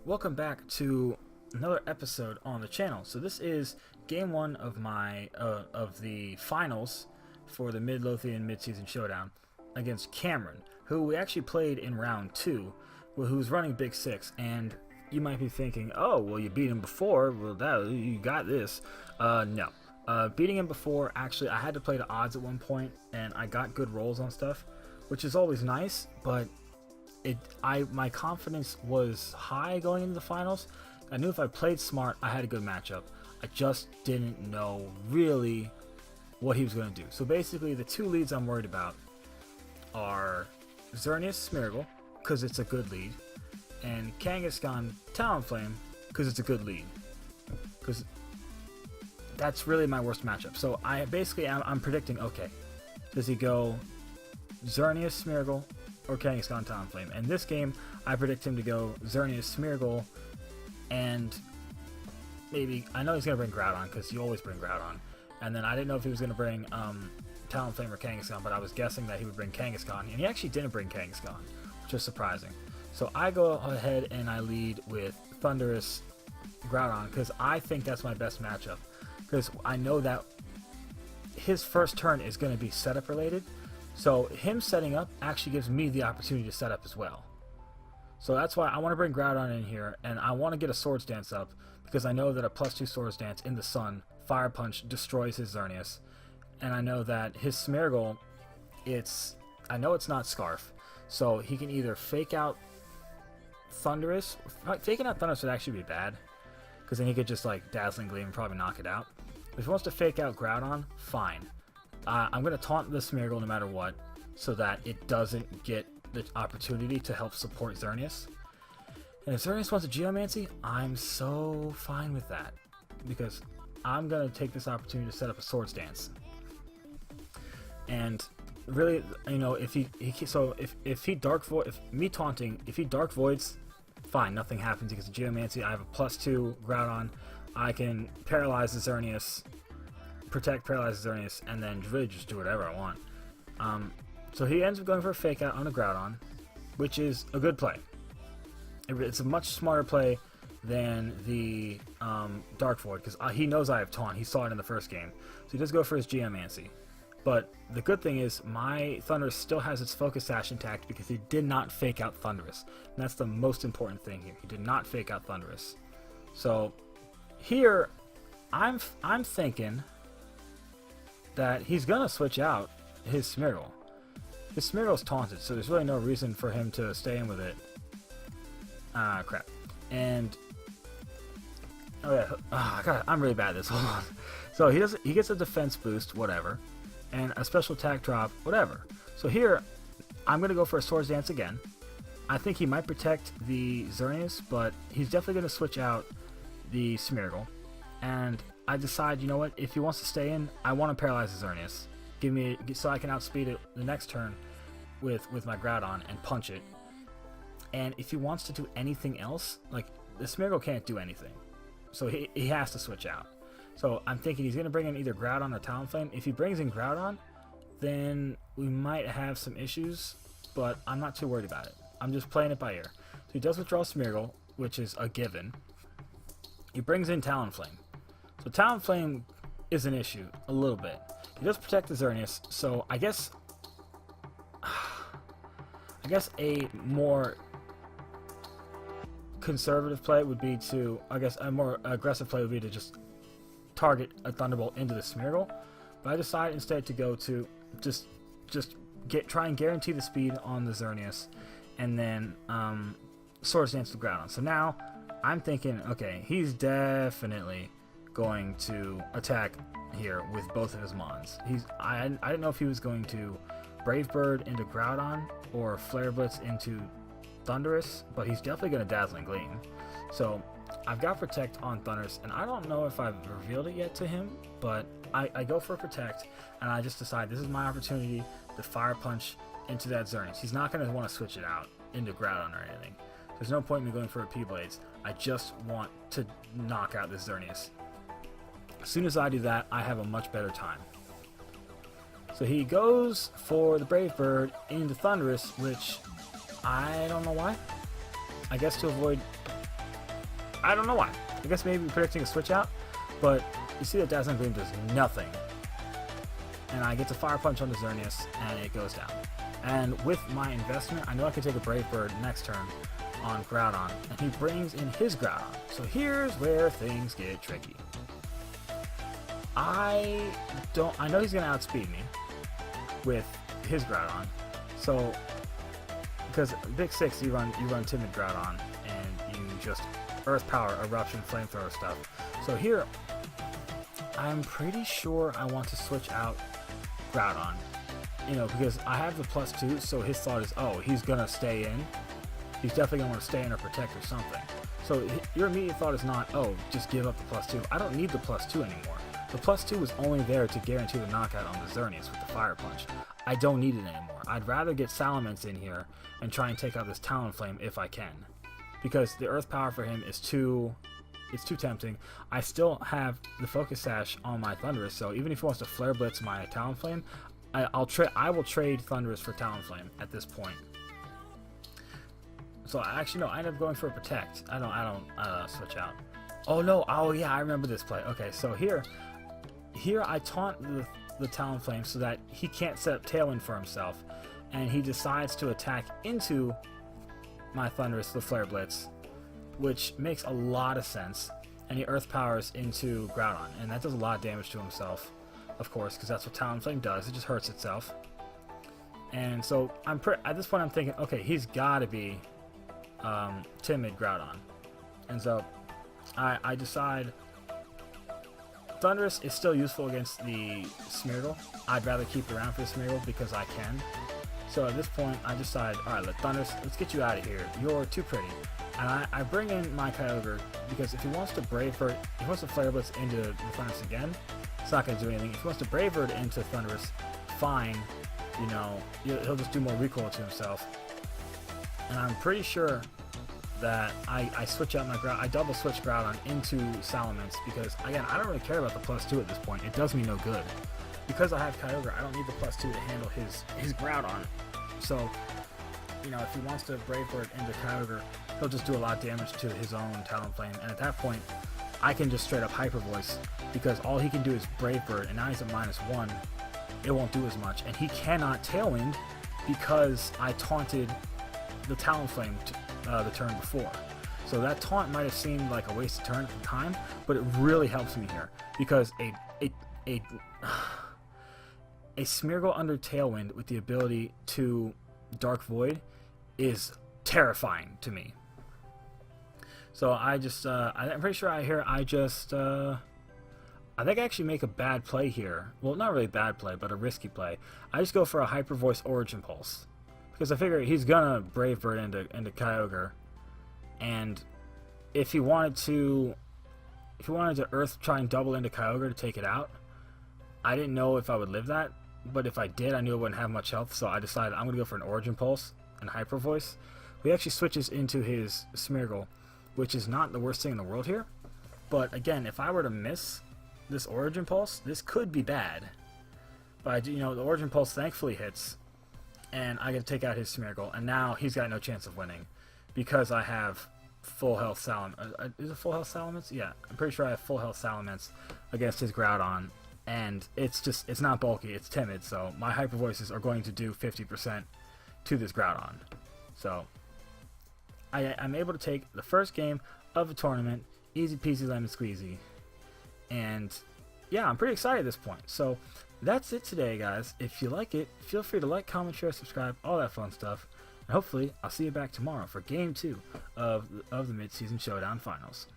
welcome back to another episode on the channel. So this is game one of my of the finals for the Midlothian Midseason Showdown against Cameron, who we actually played in round two, who was running Big Six. And you might be thinking, oh, well, you beat him before, well, you got this. No. Beating him before, actually, I had to play the odds at one point, and I got good rolls on stuff, which is always nice, but my confidence was high going into the finals. I knew if I played smart, I had a good matchup. I just didn't know really what he was going to do. So basically, the two leads I'm worried about are Xerneas Smeargle, because it's a good lead, and Kangaskhan Talonflame, because it's a good lead. Because that's really my worst matchup. So I'm predicting, okay, does he go Xerneas Smeargle or Kangaskhan Talonflame? And this game, I predict him to go Xerneas Smeargle, and maybe, I know he's going to bring Groudon, because you always bring Groudon. And then I didn't know if he was going to bring Talonflame or Kangaskhan, but I was guessing that he would bring Kangaskhan, and he actually didn't bring Kangaskhan, which is surprising. So I go ahead and I lead with Thundurus Groudon, because I think that's my best matchup. Because I know that his first turn is going to be setup related, so him setting up actually gives me the opportunity to set up as well. So that's why I want to bring Groudon in here, and I want to get a Swords Dance up, because I know that a +2 Swords Dance in the sun, Fire Punch, destroys his Xerneas, and I know that his Smeargle, I know it's not Scarf, so he can either fake out Thundurus. Faking out Thundurus would actually be bad, because then he could just like Dazzling Gleam and probably knock it out. If he wants to fake out Groudon, fine. I'm going to taunt the Smeargle no matter what, so that it doesn't get the opportunity to help support Xerneas. And if Xerneas wants a Geomancy, I'm so fine with that, because I'm going to take this opportunity to set up a Swords Dance. And really, you know, if he Dark Voids, fine, nothing happens because of Geomancy. I have a +2 Groudon. I can paralyze the Xerneas, paralyze the Xerneas, and then really just do whatever I want. So he ends up going for a fake out on a Groudon, which is a good play. It's a much smarter play than the Dark Void, because he knows I have Taunt. He saw it in the first game. So he does go for his Geomancy. But the good thing is, my Thundurus still has its Focus Sash intact, because he did not fake out Thundurus. And that's the most important thing here. He did not fake out Thundurus. So here, I'm thinking that he's going to switch out his Smeargle. His Smeargle's taunted, so there's really no reason for him to stay in with it. Crap. And oh yeah, God, I'm really bad at this. Hold on. So he gets a defense boost, whatever, and a special attack drop, whatever. So here, I'm gonna go for a Swords Dance again. I think he might protect the Xerneas, but he's definitely gonna switch out the Smeargle. And I decide, you know what? If he wants to stay in, I want to paralyze the Xerneas. So I can outspeed it the next turn with my Groudon and punch it. And if he wants to do anything else, like, the Smeargle can't do anything, so he has to switch out. So I'm thinking he's going to bring in either Groudon or Talonflame. If he brings in Groudon, then we might have some issues, but I'm not too worried about it. I'm just playing it by ear. So he does withdraw Smeargle, which is a given. He brings in Talonflame. So Talonflame is an issue, a little bit. He does protect the Xerneas, so I guess a more conservative play would be to, a more aggressive play would be to just target a Thunderbolt into the Smeargle. But I decided instead to go to just try and guarantee the speed on the Xerneas, and then Swords Dance the Groudon. So now I'm thinking, okay, he's definitely going to attack here with both of his Mons. I didn't know if he was going to Brave Bird into Groudon or Flare Blitz into Thundurus, but he's definitely going to Dazzling Gleam. So I've got Protect on Thundurus, and I don't know if I've revealed it yet to him, but I go for Protect, and I just decide this is my opportunity to Fire Punch into that Xerneas. He's not going to want to switch it out into Groudon or anything. There's no point in me going for a P-Blades. I just want to knock out this Xerneas. As soon as I do that, I have a much better time. So he goes for the Brave Bird into Thundurus, which I don't know why. I guess to avoid I don't know why. I guess maybe predicting a switch out, but you see that Dazzling Gleam does nothing. And I get to Fire Punch on the Xerneas, and it goes down. And with my investment, I know I can take a Brave Bird next turn on Groudon, and he brings in his Groudon. So here's where things get tricky. I know he's gonna outspeed me with his Groudon. So, because Big 6, you run Timid Groudon, and you just Earth Power, Eruption, Flamethrower stuff. So here, I'm pretty sure I want to switch out Groudon. You know, because I have the +2, so his thought is, oh, he's gonna stay in. He's definitely gonna want to stay in or protect or something. So your immediate thought is not, oh, just give up the +2. I don't need the +2 anymore. The +2 was only there to guarantee the knockout on the Xerneas with the Fire Punch. I don't need it anymore. I'd rather get Salamence in here and try and take out this Talonflame if I can. Because the Earth Power for him is too tempting. I still have the Focus Sash on my Thundurus, so even if he wants to Flare Blitz my Talonflame, I will trade Thundurus for Talonflame at this point. So actually no, I end up going for a Protect. I don't switch out. Oh no, oh yeah, I remember this play. Okay, so here I taunt the Talonflame so that he can't set up Tailwind for himself, and he decides to attack into my Thundurus, the Flare Blitz, which makes a lot of sense, and he Earth Powers into Groudon, and that does a lot of damage to himself, of course, because that's what Talonflame does. It just hurts itself. And so at this point I'm thinking, okay, he's got to be Timid Groudon, and so I decide Thundurus is still useful against the Smeargle. I'd rather keep it around for the Smeargle because I can. So at this point I decide, alright, Thundurus, let's get you out of here. You're too pretty. And I bring in my Kyogre because if he wants to Brave Bird, if he wants to Flare Blitz into the Thundurus again, it's not going to do anything. If he wants to Brave Bird into Thundurus, fine. You know, he'll just do more recoil to himself. And I'm pretty sure that I switch out my Groudon, I double switch Groudon into Salamence because, again, I don't really care about the +2 at this point. It does me no good. Because I have Kyogre, I don't need the +2 to handle his Groudon. So, you know, if he wants to Brave Bird into Kyogre, he'll just do a lot of damage to his own Talonflame. And at that point, I can just straight up Hyper Voice because all he can do is Brave Bird, and now he's at -1. It won't do as much. And he cannot Tailwind because I taunted the Talonflame the turn before. So that taunt might have seemed like a wasted turn at the time, but it really helps me here because a Smeargle under Tailwind with the ability to Dark Void is terrifying to me. So I'm pretty sure I think I actually make a bad play here. Well, not really a bad play, but a risky play. I just go for a Hyper Voice Origin Pulse because I figure he's gonna Brave Bird into Kyogre, and if he wanted to Earth try and double into Kyogre to take it out, I didn't know if I would live that, but if I did, I knew it wouldn't have much health, so I decided I'm gonna go for an Origin Pulse and Hyper Voice. He actually switches into his Smeargle, which is not the worst thing in the world here. But again, if I were to miss this Origin Pulse, this could be bad. But you know, the Origin Pulse thankfully hits, and I get to take out his Smeargle, and now he's got no chance of winning because I have full health Salamence. Is it full health Salamence? Yeah, I'm pretty sure I have full health Salamence against his Groudon, and it's not bulky, it's timid, so my Hyper Voices are going to do 50% to this Groudon. So I'm able to take the first game of the tournament, easy peasy lemon squeezy. And yeah, I'm pretty excited at this point. So that's it today, guys. If you like it, feel free to like, comment, share, subscribe, all that fun stuff. And hopefully I'll see you back tomorrow for game 2 of the Midseason Showdown Finals.